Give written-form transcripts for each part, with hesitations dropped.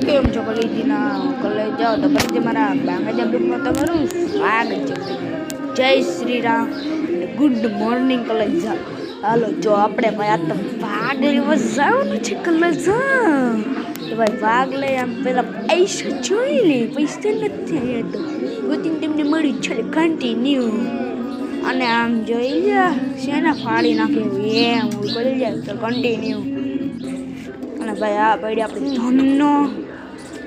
કેમ છો કોલેજના કોલેજ જાઓ તો પછી મારા બાંગાજા બ્લોગમાં તમારું સ્વાગત છે। જય Shri Ram, good morning college જાઓ। હાલો જો આપણે ભાઈ આ તો ભાગ લેવા જવાનું છે કોલેજ। તો ભાઈ ભાગ લઈ આમ પેલા પૈસા જોઈ લે, પૈસા નથી તો ગોતીને તેમને મળ્યું છે કન્ટિન્યુ। અને આમ જોઈ લે શેના ફાડી નાખે એમ કરી જાય તો કન્ટિન્યુ। અને ભાઈ આ પડી આપણે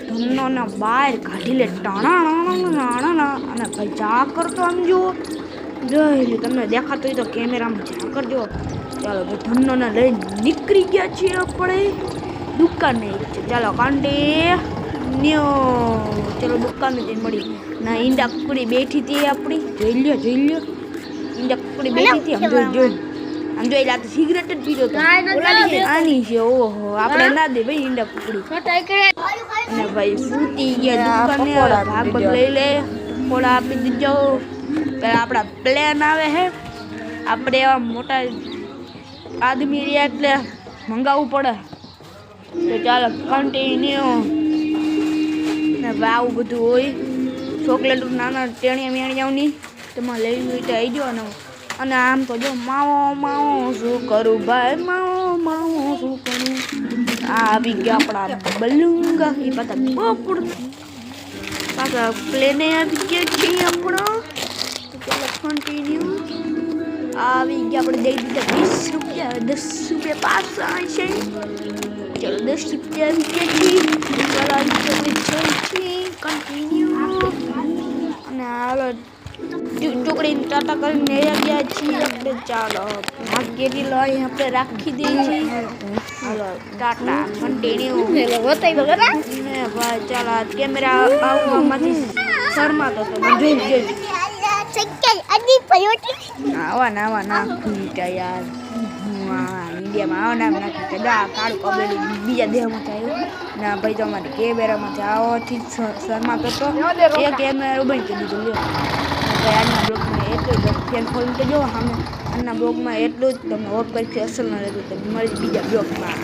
ધનનો ના બહાર કાઢી લે ટાણા। અને ભાઈ ઝાકર તો આમ જુઓ, જોઈ લે તમને દેખાતું હોય તો કેમેરામાં ઝાકર જુઓ। ચાલો ભાઈ ધનનો લઈને નીકળી ગયા છીએ આપણે દુકાને। ચાલો કન્ટિન્યુ, ચલો દુકાને જઈને મળી ના ઈંડા કુકડી બેઠી હતી આપણી, જોઈ લ્યો ઈંડા કુકડી બેઠી હતી આમ જોઈ આમ જોઈ લે સિગરેટ જ પીધો તો આની છે। ઓહો આપણે ના દે ભાઈ ઈંડા કુકડી। અને ભાઈ ફૂટી ગયા દુકાને, ભાગ લઈ લે થોડા આપી દીજો। પેલા આપણા પ્લેન આવે હે, આપણે એવા મોટા આદમી રહ્યા એટલે મંગાવવું પડે। તો ચાલો કન્ટિન્યુ। ને આવું બધું હોય, ચોકલેટ નાના ટેણીયા મેણિયાઓની તમારે લેવી હોય તો આવી જવાનું। અને આમ તો જો માવો શું કરું ભાઈ, માવો શું કરું। આ આવી ગયા આપણા બલુંગા એ પાછા પોપડ પાછા પ્લેને આવી ગયા છીએ આપણો। ચાલો કન્ટિન્યુ આવી ગયા આપણે દઈ દીધા 20 રૂપિયા, 10 રૂપિયા પાછા છે। ચલો 10 રૂપિયા આવી ગયા છીએ, કન્ટિન્યુ। અને હાલો ટુકડીને ટાટા કરીને ગયા છીએ આપણે। ચાલો ભાગ્યની લઈ આપણે રાખી દઈએ છીએ। હાલો ટાટા કન્ટિન્યુ। ને ભાઈ ચાલો કેમેરા આવવામાંથી શરમાતો તો જોઈ આવા નાખી યાર ઇન્ડિયામાં આવા નાખી કદા કાળું કબેલું બીજા દેહમાં થયું ના ભાઈ તમારે કેમેરામાંથી આવવાથી શરમાતો તો એ કેમેરા બંધ કરી દીધું। લ્યો ભાઈ આજના બ્લોગમાં એટલું જ, ફેન ખોલીને તો જો સામે આજના બ્લોગમાં એટલું જ। તમને ઓર કંઈક અસર ન રહેતું તો મળી બીજા બ્લોગમાં।